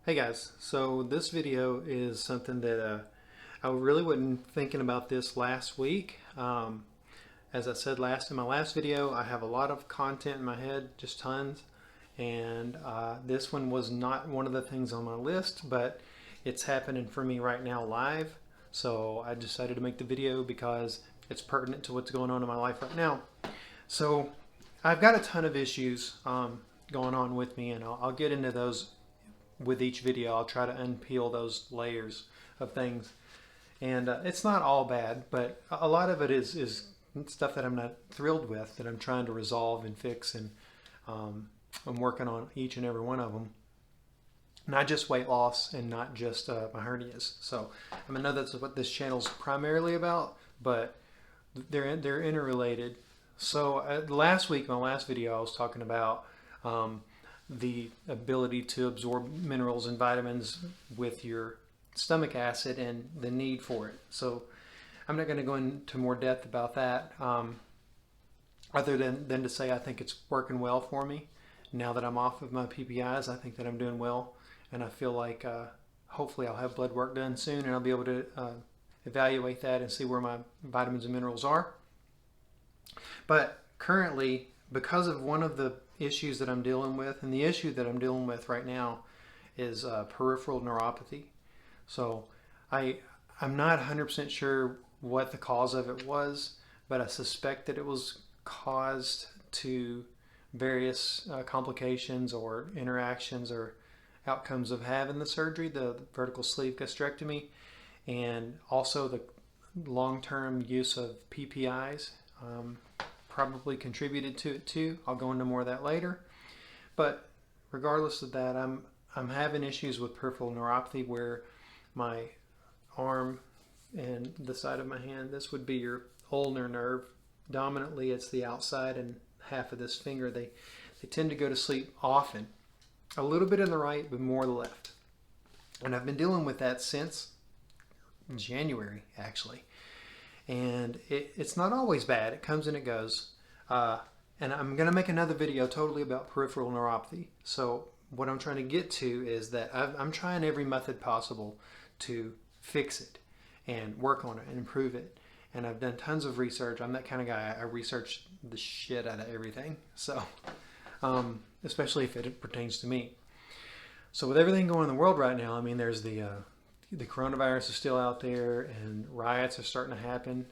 Hey guys, so this video is something that I really wasn't thinking about this last week. As I said in my last video, I have a lot of content in my head, just tons, and this one was not one of the things on my list, but it's happening for me right now live. So I decided to make the video because it's pertinent to what's going on in my life right now. So I've got a ton of issues going on with me, and I'll get into those with each video. I'll try to unpeel those layers of things, and it's not all bad, but a lot of it is stuff that I'm not thrilled with, that I'm trying to resolve and fix, and I'm working on each and every one of them. Not just weight loss and not just my hernias. So I know that's what this channel's primarily about, but they're interrelated. So last week, my last video, I was talking about the ability to absorb minerals and vitamins with your stomach acid and the need for it. So I'm not going to go into more depth about that, other than to say I think it's working well for me. Now that I'm off of my PPIs, I think that I'm doing well, and I feel like hopefully I'll have blood work done soon, and I'll be able to evaluate that and see where my vitamins and minerals are. But currently, because of one of the issues that I'm dealing with, and the issue that I'm dealing with right now is peripheral neuropathy. So I'm not 100% sure what the cause of it was, but I suspect that it was caused to various complications or interactions or outcomes of having the surgery, the vertical sleeve gastrectomy, and also the long-term use of PPIs. Probably contributed to it too. I'll go into more of that later. But regardless of that, I'm having issues with peripheral neuropathy where my arm and the side of my hand, this would be your ulnar nerve. Dominantly, it's the outside and half of this finger. They tend to go to sleep often. A little bit in the right, but more the left. And I've been dealing with that since January, actually. And it's not always bad. It comes and it goes. And I'm going to make another video totally about peripheral neuropathy. So what I'm trying to get to is that I'm trying every method possible to fix it and work on it and improve it. And I've done tons of research. I'm that kind of guy. I research the shit out of everything. So, especially if it pertains to me. So with everything going in the world right now, I mean, there's the coronavirus is still out there, and riots are starting to happen.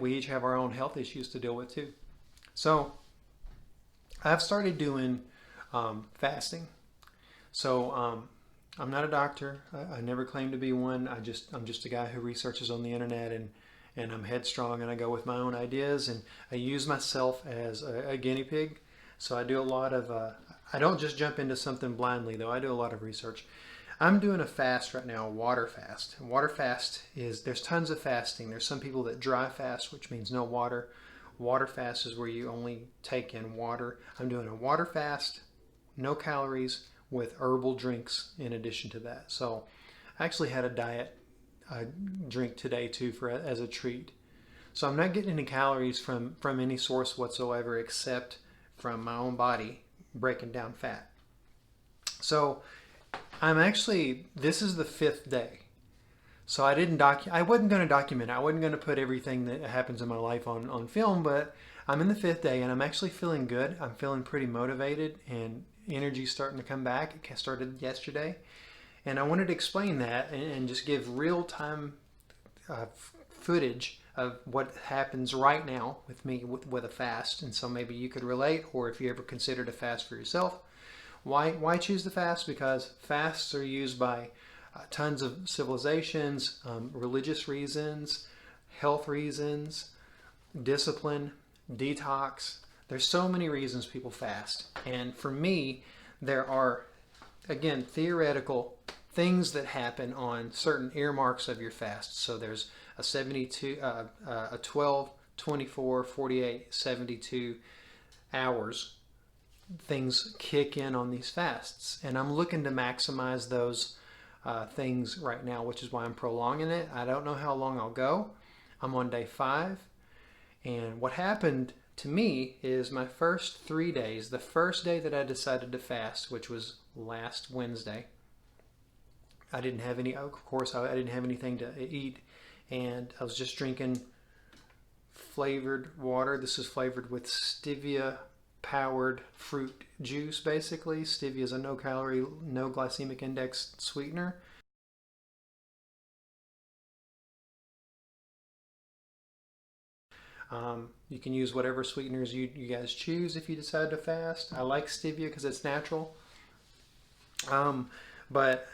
We each have our own health issues to deal with too. So I've started doing fasting. So I'm not a doctor. I never claimed to be one. I'm just a guy who researches on the internet, and I'm headstrong, and I go with my own ideas, and I use myself as a guinea pig. So I do a lot of I don't just jump into something blindly, though. I do a lot of research. I'm doing a fast right now, a water fast. And water fast there's tons of fasting. There's some people that dry fast, which means no water. Water fast is where you only take in water. I'm doing a water fast, no calories, with herbal drinks in addition to that. So I actually had a diet drink today too as a treat. So I'm not getting any calories from any source whatsoever except from my own body breaking down fat. So this is the 5th day. So I wasn't going to document it. I wasn't going to put everything that happens in my life on film, but I'm in the 5th day, and I'm actually feeling good. I'm feeling pretty motivated, and energy's starting to come back. It started yesterday. And I wanted to explain that and just give real-time footage of what happens right now with me with a fast. And so maybe you could relate, or if you ever considered a fast for yourself. Why choose the fast? Because fasts are used by tons of civilizations, religious reasons, health reasons, discipline, detox. There's so many reasons people fast. And for me, there are, again, theoretical things that happen on certain earmarks of your fast. So there's a 12, 24, 48, 72 hours. Things kick in on these fasts, and I'm looking to maximize those things right now, which is why I'm prolonging it. I don't know how long I'll go. I'm on day 5, and what happened to me is my first 3 days. The first day that I decided to fast, which was last Wednesday, I didn't have any, of course, I didn't have anything to eat, and I was just drinking flavored water. This is flavored with stevia powered fruit juice, basically. Stevia is a no calorie, no glycemic index sweetener. You can use whatever sweeteners you guys choose if you decide to fast. I like stevia because it's natural. And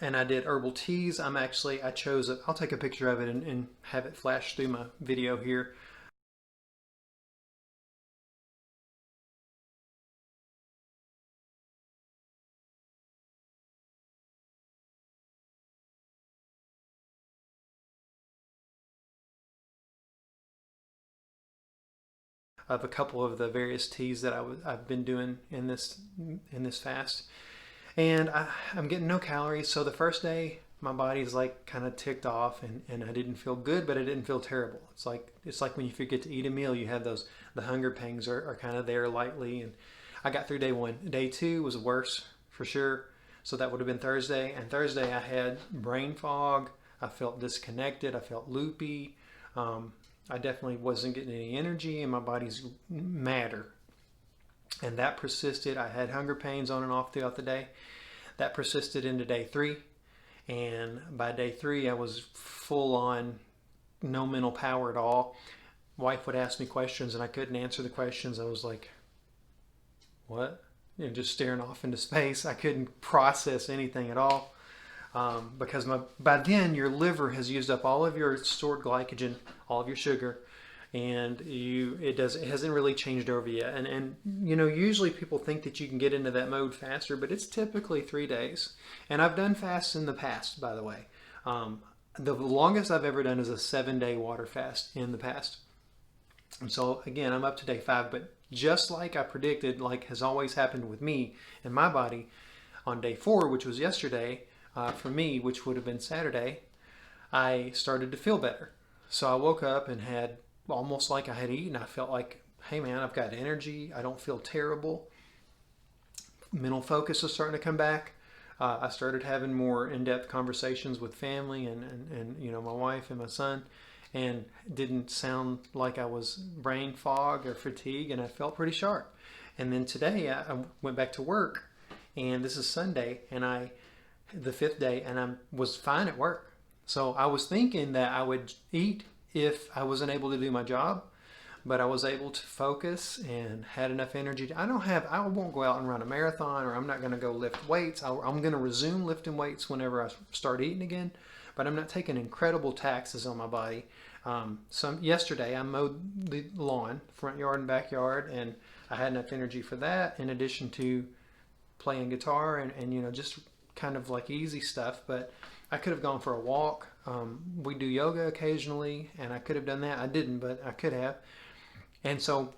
I did herbal teas. I chose it. I'll take a picture of it and have it flash through my video here. Of a couple of the various teas that I've been doing in this fast, and I'm getting no calories. So the first day, my body's like kind of ticked off, and I didn't feel good, but I didn't feel terrible. It's like when you forget to eat a meal, you have the hunger pangs are kind of there lightly, and I got through day one. Day two was worse for sure. So that would have been Thursday, and Thursday I had brain fog. I felt disconnected. I felt loopy. I definitely wasn't getting any energy, and my body's madder. And that persisted. I had hunger pains on and off throughout the day. That persisted into day three. And by day three, I was full on, no mental power at all. Wife would ask me questions, and I couldn't answer the questions. I was like, what? Just staring off into space. I couldn't process anything at all. Because by then your liver has used up all of your stored glycogen, all of your sugar, and it hasn't really changed over yet. And usually people think that you can get into that mode faster, but it's typically 3 days. And I've done fasts in the past, by the way. The longest I've ever done is a 7-day water fast in the past. And so again, I'm up to day 5, but just like I predicted, like has always happened with me and my body, on day 4, which was yesterday, for me, which would have been Saturday, I started to feel better. So I woke up and had almost like I had eaten. I felt like, hey man, I've got energy. I don't feel terrible. Mental focus is starting to come back. I started having more in-depth conversations with family and my wife and my son, and didn't sound like I was brain fog or fatigue, and I felt pretty sharp. And then today I went back to work, and this is Sunday, and the 5th day, and I was fine at work. So I was thinking that I would eat if I wasn't able to do my job, but I was able to focus and had enough energy. I won't go out and run a marathon, or I'm not going to go lift weights. I'm going to resume lifting weights whenever I start eating again, but I'm not taking incredible taxes on my body. Yesterday I mowed the lawn, front yard and backyard, and I had enough energy for that, in addition to playing guitar and just kind of like easy stuff. But I could have gone for a walk. We do yoga occasionally, and I could have done that. I didn't, but I could have. And so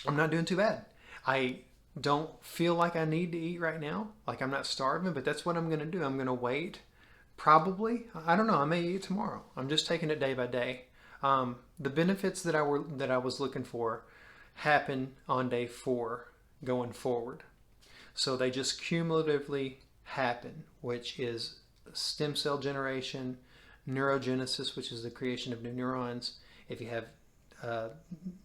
I'm not doing too bad. I don't feel like I need to eat right now. Like I'm not starving, but that's what I'm going to do. I'm going to wait. Probably. I don't know. I may eat tomorrow. I'm just taking it day by day. The benefits that I was looking for happen on day 4 going forward. So they just cumulatively happen, which is stem cell generation, neurogenesis, which is the creation of new neurons. If you have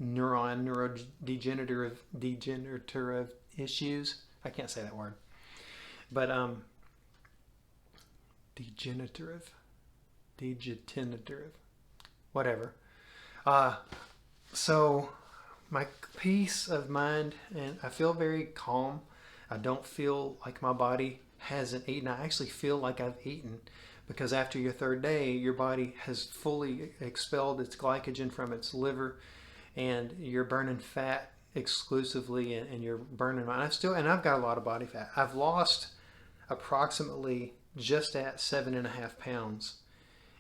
neurodegenerative issues, I can't say that word, but degenerative, whatever. So my peace of mind, and I feel very calm. I don't feel like my body hasn't eaten. I actually feel like I've eaten, because after your 3rd day, your body has fully expelled its glycogen from its liver, and you're burning fat exclusively, and you're burning mine. I've got a lot of body fat. I've lost approximately just at 7.5 pounds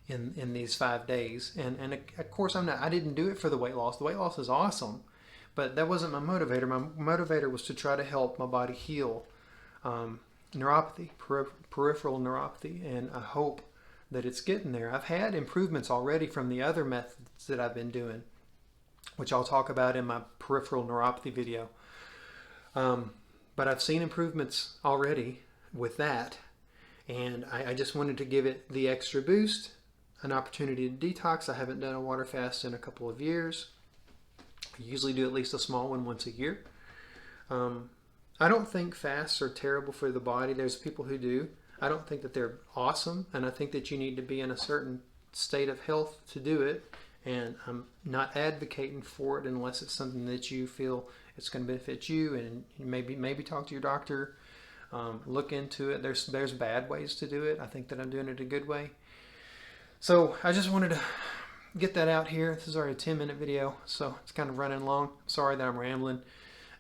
in these 5 days. And of course I didn't do it for the weight loss. The weight loss is awesome, but that wasn't my motivator. My motivator was to try to help my body heal neuropathy, peripheral neuropathy, and I hope that it's getting there. I've had improvements already from the other methods that I've been doing, which I'll talk about in my peripheral neuropathy video. But I've seen improvements already with that, and I just wanted to give it the extra boost, an opportunity to detox. I haven't done a water fast in a couple of years. I usually do at least a small one once a year. I don't think fasts are terrible for the body. There's people who do. I don't think that they're awesome, and I think that you need to be in a certain state of health to do it, and I'm not advocating for it unless it's something that you feel it's going to benefit you, and maybe talk to your doctor, look into it. There's bad ways to do it. I think that I'm doing it a good way. So I just wanted to get that out here. This is already a 10-minute video, so it's kind of running long. Sorry that I'm rambling.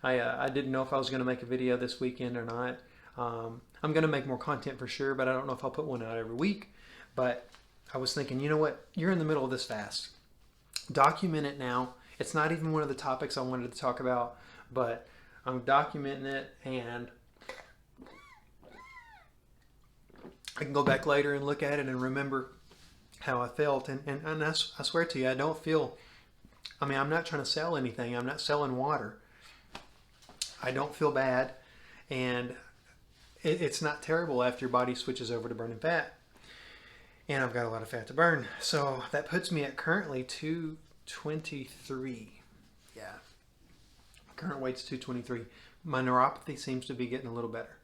I didn't know if I was going to make a video this weekend or not. I'm going to make more content for sure, but I don't know if I'll put one out every week. But I was thinking, you know what? You're in the middle of this fast. Document it now. It's not even one of the topics I wanted to talk about, but I'm documenting it, and I can go back later and look at it and remember how I felt. And I swear to you, I don't feel, I mean, I'm not trying to sell anything. I'm not selling water. I don't feel bad, and it's not terrible after your body switches over to burning fat. And I've got a lot of fat to burn. So that puts me at currently 223. Yeah. Current weight's 223. My neuropathy seems to be getting a little better.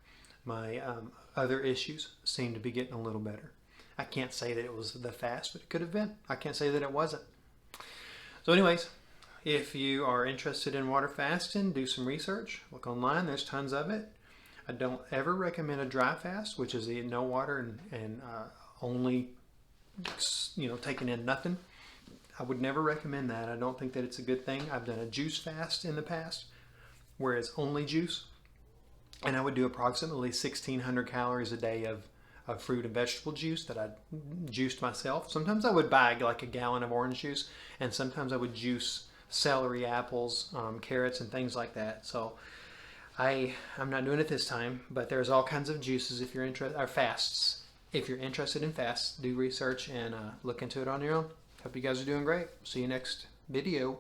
My other issues seem to be getting a little better. I can't say that it was the fast, but it could have been. I can't say that it wasn't. So anyways, if you are interested in water fasting, do some research. Look online. There's tons of it. I don't ever recommend a dry fast, which is no water and only, taking in nothing. I would never recommend that. I don't think that it's a good thing. I've done a juice fast in the past where it's only juice, and I would do approximately 1,600 calories a day of fruit and vegetable juice that I juiced myself. Sometimes I would buy like a gallon of orange juice, and sometimes I would juice celery, apples, carrots, and things like that. So I'm not doing it this time, but there's all kinds of juices if you're interested, or fasts. If you're interested in fasts, do research and look into it on your own. Hope you guys are doing great. See you next video.